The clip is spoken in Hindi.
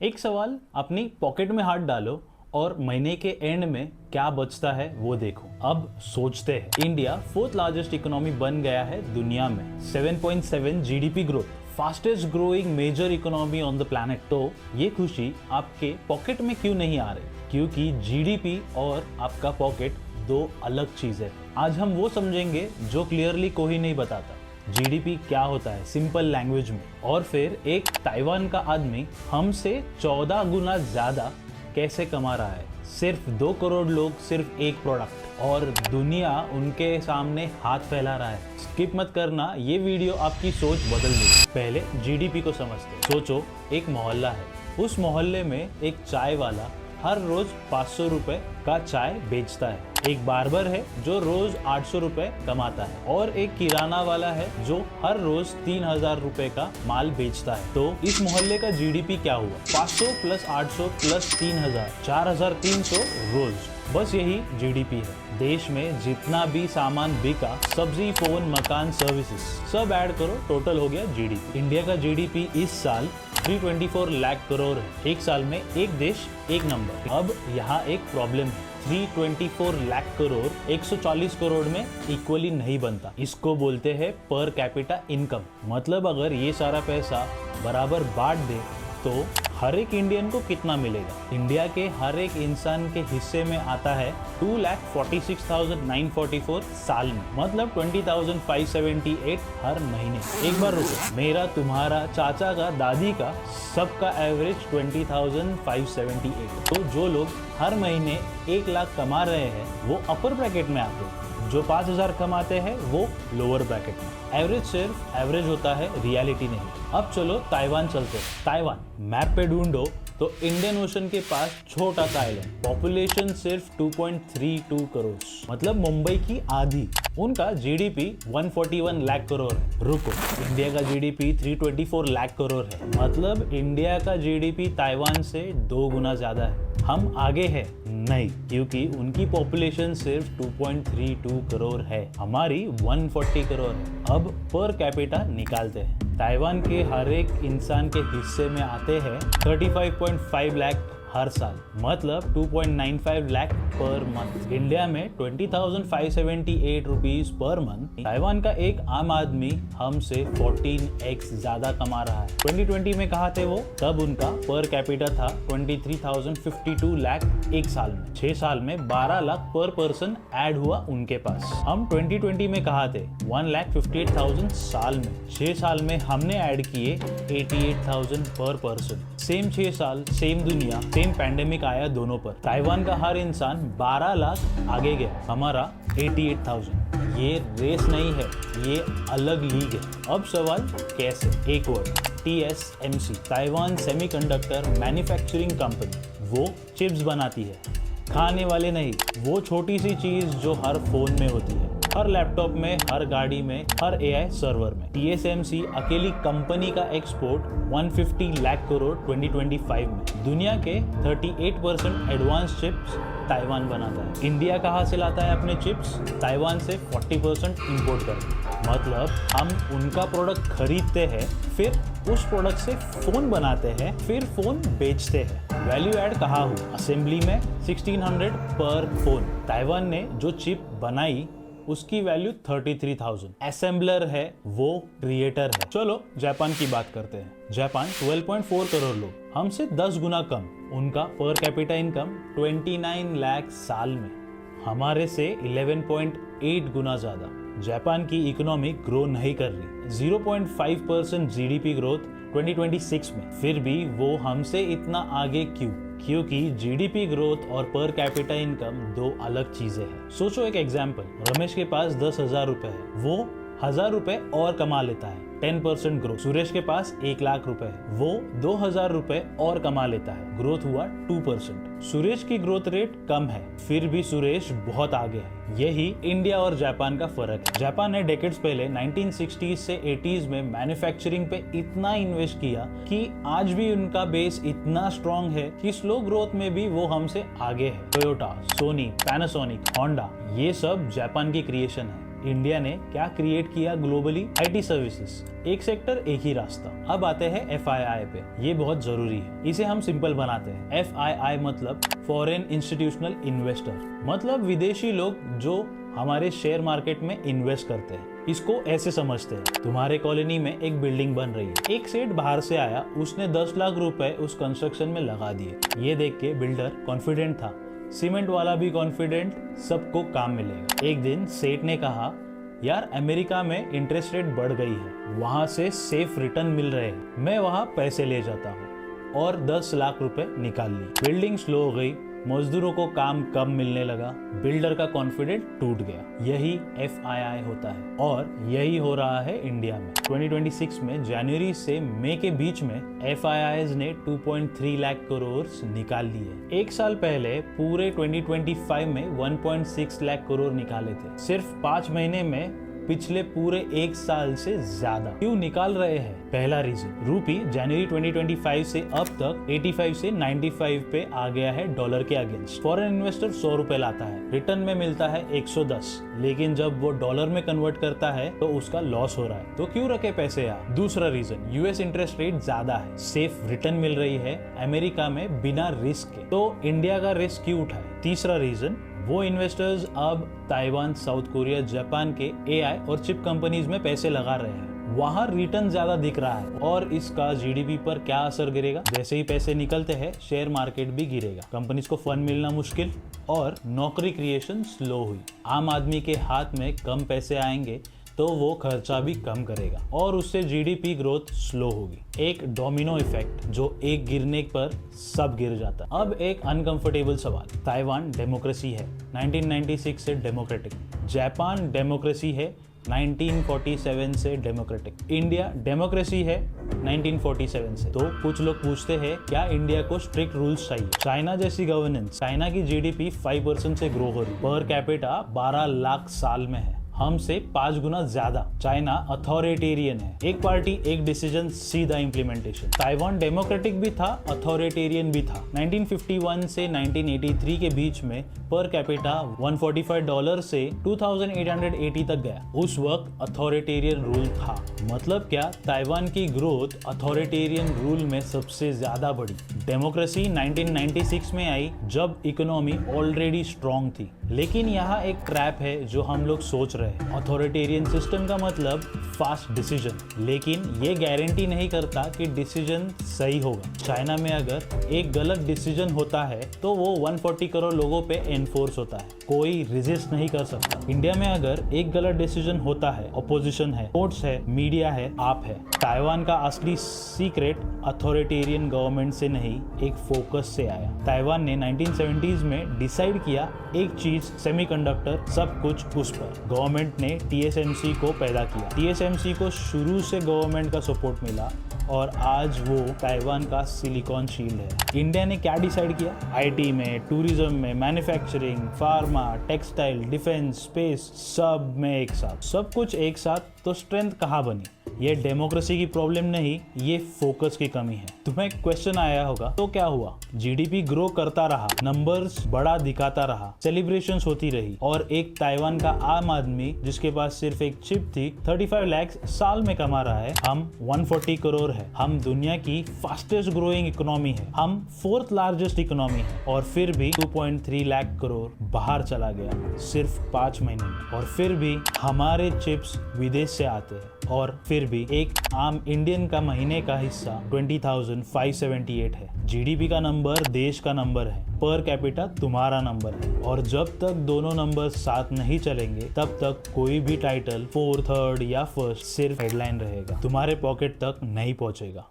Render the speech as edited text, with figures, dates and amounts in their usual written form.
एक सवाल, अपनी पॉकेट में हाथ डालो और महीने के एंड में क्या बचता है वो देखो। अब सोचते हैं, इंडिया फोर्थ लार्जेस्ट इकोनॉमी बन गया है दुनिया में, 7.7 GDP growth, fastest growing major economy on the planet. तो ये खुशी आपके पॉकेट में क्यों नहीं आ रही? क्योंकि जीडीपी और आपका पॉकेट दो अलग चीज है। आज हम वो समझेंगे जो क्लियरली कोई नहीं बताता। जीडीपी क्या होता है सिंपल लैंग्वेज में, और फिर एक ताइवान का आदमी हमसे 14 गुना ज्यादा कैसे कमा रहा है। सिर्फ 2 करोड़ लोग सिर्फ एक प्रोडक्ट, और दुनिया उनके सामने हाथ फैला रहा है। स्किप मत करना, ये वीडियो आपकी सोच बदल देगी। पहले जीडीपी को समझते। सोचो, एक मोहल्ला है, उस मोहल्ले में एक चाय वाला हर रोज 500 रुपए का चाय बेचता है। एक बार्बर है जो रोज 800 रुपए कमाता है, और एक किराना वाला है जो हर रोज 3000 रुपए का माल बेचता है। तो इस मोहल्ले का जीडीपी क्या हुआ? 500 प्लस 800 प्लस 3000, 4300 रोज। बस यही जीडीपी है। देश में जितना भी सामान बिका, सब्जी, फोन, मकान, सर्विसेज, सब ऐड करो, टोटल हो गया जीडीपी। इंडिया का जीडीपी इस साल 324 लाख करोड़ है। एक साल में एक देश एक नंबर। अब यहाँ एक प्रॉब्लम है, 324 लाख करोड़ 140 करोड़ में इक्वली नहीं बनता। इसको बोलते हैं पर कैपिटा इनकम। मतलब अगर ये सारा पैसा बराबर बांट दे तो हर एक इंडियन को कितना मिलेगा? इंडिया के हर एक इंसान के हिस्से में आता है 2,46,944 साल में, मतलब 20,578 हर महीने। एक बार रुको, मेरा, तुम्हारा, चाचा का, दादी का, सबका एवरेज 20,578। तो जो लोग हर महीने 1 लाख कमा रहे हैं वो अपर ब्रैकेट में आते हैं, जो 5,000 कमाते हैं वो लोअर ब्रैकेट में। एवरेज सिर्फ एवरेज होता है, रियलिटी नहीं। अब चलो ताइवान चलते हैं। ताइवान मैप पे ढूंढो तो इंडियन ओशन के पास छोटा सा आइलैंड, पॉपुलेशन सिर्फ 2.32 करोड़, मतलब मुंबई की आधी। उनका जीडीपी 141 लाख करोड़ है। रुको, इंडिया का जीडीपी 324 लाख करोड़ है, मतलब इंडिया का जीडीपी ताइवान से 2 गुना ज्यादा है। हम आगे हैं? नहीं, क्योंकि उनकी पॉपुलेशन सिर्फ 2.32 करोड़ है, हमारी 140 करोड़ है। अब पर कैपिटा निकालते हैं। ताइवान के हर एक इंसान के हिस्से में आते हैं 35.5 लाख हर साल, मतलब 2.95 लाख पर मंथ। इंडिया में 20,578 रुपीज पर मंथ। ताइवान का एक आम आदमी हमसे 14x ज्यादा कमा रहा है। 2020 में कहा थे वो, तब उनका पर कैपिटा था 23,052 लाख एक साल में। 6 साल में 12 लाख पर पर्सन ऐड हुआ उनके पास। हम 2020 में कहा थे 1,58,000 साल में। 6 साल में हमने ऐड किए 88,000 पर पर्सन। सेम 6 साल, सेम दुनिया, सेम पैंडेमिक आया दोनों पर। ताइवान का हर इंसान 12 लाख आगे गया, हमारा 88,000। ये रेस नहीं है, ये अलग लीग है। अब सवाल कैसे? एक word, TSMC, Taiwan semiconductor manufacturing company. वो चिप्स बनाती है, खाने वाले नहीं। वो छोटी सी चीज जो हर फोन में होती है, हर लैपटॉप में, हर गाड़ी में, हर AI सर्वर में। TSMC अकेली कंपनी का एक्सपोर्ट 150 लाख करोड़ 2025 में। दुनिया के 38% एडवांस चिप्स ताइवान बनाता है। इंडिया कहाँ से लाता है अपने चिप्स? ताइवान से 40% इंपोर्ट करते हैं। मतलब हम उनका प्रोडक्ट खरीदते हैं, फिर उस प्रोडक्ट से फोन बनाते हैं, फिर फोन बेचते हैं। वैल्यू ऐड कहाँ हुआ? असेंबली में 1600 पर फोन। ताइवान ने जो चिप बनाई उसकी वैल्यू 33,000। असेंबलर है, वो क्रिएटर है। चलो जापान की बात करते हैं। जापान 12.4 करोड़ लोग, हमसे 10 गुना कम। उनका पर कैपिटा इनकम 29 लाख साल में, हमारे से 11.8 गुना ज्यादा। जापान की इकोनॉमी ग्रो नहीं कर रही, 0.5% जीडीपी ग्रोथ 2026 में। फिर भी वो हमसे इतना आगे क्यों? क्योंकि जीडीपी ग्रोथ और पर कैपिटा इनकम दो अलग चीजें हैं। सोचो एक एग्जांपल, रमेश के पास 10,000 रुपए है, वो 1,000 रुपए और कमा लेता है, 10% ग्रोथ। सुरेश के पास 1 लाख रुपए है, वो 2,000 रुपए और कमा लेता है, ग्रोथ हुआ 2%। सुरेश की ग्रोथ रेट कम है, फिर भी सुरेश बहुत आगे है। यही इंडिया और जापान का फर्क है। जापान ने डेकेड्स पहले 1960s से 80s में मैन्युफैक्चरिंग पे इतना इन्वेस्ट किया कि आज भी उनका बेस इतना स्ट्रॉन्ग है कि स्लो ग्रोथ में भी वो हमसे आगे है। टोयोटा, सोनी, पैनासोनिक, होंडा, ये सब जापान की क्रिएशन है। इंडिया ने क्या क्रिएट किया ग्लोबली? आईटी सर्विसेज, एक सेक्टर एक ही रास्ता। अब आते हैं FII पे, ये बहुत जरूरी है। इसे हम सिंपल बनाते हैं। FII मतलब फॉरेन इंस्टीट्यूशनल इन्वेस्टर, मतलब विदेशी लोग जो हमारे शेयर मार्केट में इन्वेस्ट करते हैं। इसको ऐसे समझते हैं, तुम्हारे कॉलोनी में एक बिल्डिंग बन रही है, एक सेठ बाहर से आया, उसने 10 लाख रुपए उस कंस्ट्रक्शन में लगा दिए। ये देख के बिल्डर कॉन्फिडेंट था, सीमेंट वाला भी कॉन्फिडेंट, सबको काम मिलेगा। एक दिन सेठ ने कहा, यार अमेरिका में इंटरेस्ट रेट बढ़ गई है, वहां से सेफ रिटर्न मिल रहे हैं, मैं वहां पैसे ले जाता हूँ, और 10 लाख रुपए निकाल लिए। बिल्डिंग स्लो हो गई, मजदूरों को काम कम मिलने लगा, बिल्डर का कॉन्फिडेंस टूट गया। यही FII होता है और यही हो रहा है इंडिया में। 2026 में जनवरी से मई के बीच में FIIs ने 2.3 लाख करोड़ निकाल लिए। एक साल पहले पूरे 2025 में 1.6 लाख करोड़ निकाले थे। सिर्फ 5 महीने में पिछले पूरे एक साल से ज्यादा। क्यों निकाल रहे हैं? पहला रीजन, रूपी जनवरी 2025 से अब तक 85 से 95 पे आ गया है डॉलर के अगेंस्ट। फॉरेन इन्वेस्टर 100 रुपए लाता है, रिटर्न में मिलता है 110, लेकिन जब वो डॉलर में कन्वर्ट करता है तो उसका लॉस हो रहा है। तो क्यों रखे पैसे यहाँ? दूसरा रीजन, US इंटरेस्ट रेट ज्यादा है, सेफ रिटर्न मिल रही है अमेरिका में बिना रिस्क के, तो इंडिया का रिस्क क्यों उठाए? तीसरा रीजन, वो इन्वेस्टर्स अब ताइवान, साउथ कोरिया, जापान के AI और चिप कंपनीज में पैसे लगा रहे हैं, वहां रिटर्न ज्यादा दिख रहा है और इसका GDP पर क्या असर गिरेगा? जैसे ही पैसे निकलते हैं शेयर मार्केट भी गिरेगा, कंपनीज को फंड मिलना मुश्किल और नौकरी क्रिएशन स्लो हुई। आम आदमी के हाथ में कम पैसे आएंगे तो वो खर्चा भी कम करेगा और उससे GDP ग्रोथ स्लो होगी। एक डोमिनो इफेक्ट, जो एक गिरने पर सब गिर जाता। अब एक अनकंफर्टेबल सवाल, ताइवान डेमोक्रेसी है, 1996 से डेमोक्रेटिक, जापान डेमोक्रेसी है, 1947 से डेमोक्रेटिक, इंडिया डेमोक्रेसी है 1947 से। तो कुछ लोग पूछते हैं क्या इंडिया को स्ट्रिक्ट रूल्स चाहिए? चाइना जैसी गवर्नेंस, चाइना की GDP 5% से ग्रो हो रही, पर कैपिटा 12 लाख साल में है, हमसे 5 गुना ज्यादा। चाइना अथॉरिटेरियन है, एक पार्टी एक डिसीजन सीधा इम्प्लीमेंटेशन। ताइवान डेमोक्रेटिक भी था, अथॉरिटेरियन भी था। 1951 से 1983 के बीच में पर कैपिटा $145 से 2880 तक गया, उस वक्त अथॉरिटेरियन रूल था। मतलब क्या? ताइवान की ग्रोथ अथॉरिटेरियन रूल में सबसे ज्यादा बढ़ी। डेमोक्रेसी 1996 में आई जब इकोनॉमी ऑलरेडी स्ट्रॉन्ग थी। लेकिन यहाँ एक ट्रैप है जो हम लोग सोच रहे हैं, अथॉरिटेरियन सिस्टम का मतलब फास्ट डिसीजन, लेकिन ये गारंटी नहीं करता कि डिसीजन सही होगा। चाइना में अगर एक गलत डिसीजन होता है तो वो 140 करोड़ लोगों पे एनफोर्स होता है, कोई रेजिस्ट नहीं कर सकता। इंडिया में अगर एक गलत डिसीजन होता है, अपोजिशन है, कोर्ट्स है, मीडिया है, आप है। ताइवान का असली सीक्रेट अथॉरिटेरियन गवर्नमेंट से नहीं, एक फोकस से आया। ताइवान ने 1970s में डिसाइड किया एक चीज, सेमीकंडक्टर, सब कुछ उस पर। गवर्नमेंट ने TSMC को पैदा किया, TSMC को शुरू से गवर्नमेंट का सपोर्ट मिला और आज वो ताइवान का सिलिकॉन शील्ड है। इंडिया ने क्या डिसाइड किया? IT में, टूरिज्म में, manufacturing, pharma, textile, defence, space, सब में एक साथ, सब कुछ एक साथ। तो स्ट्रेंथ कहाँ बनी? ये डेमोक्रेसी की प्रॉब्लम नहीं, ये फोकस की कमी है। तुम्हें क्वेश्चन आया होगा तो क्या हुआ? GDP ग्रो करता रहा, नंबर्स बड़ा दिखाता रहा, सेलिब्रेशंस होती रही, और एक ताइवान का आम आदमी जिसके पास सिर्फ एक चिप थी 35 लाख साल में कमा रहा है। हम 140 करोड़ है, हम दुनिया की फास्टेस्ट ग्रोइंग इकोनॉमी है, हम 4th लार्जेस्ट इकोनॉमी है, और फिर भी 2.3 लाख करोड़ बाहर चला गया सिर्फ 5 महीने में। और फिर भी हमारे चिप्स विदेश से आते हैं, और फिर भी एक आम इंडियन का महीने का हिस्सा 20,578 है। GDP का नंबर देश का नंबर है, पर कैपिटा तुम्हारा नंबर है, और जब तक दोनों नंबर साथ नहीं चलेंगे तब तक कोई भी टाइटल 4th, 3rd या 1st सिर्फ हेडलाइन रहेगा, तुम्हारे पॉकेट तक नहीं पहुंचेगा।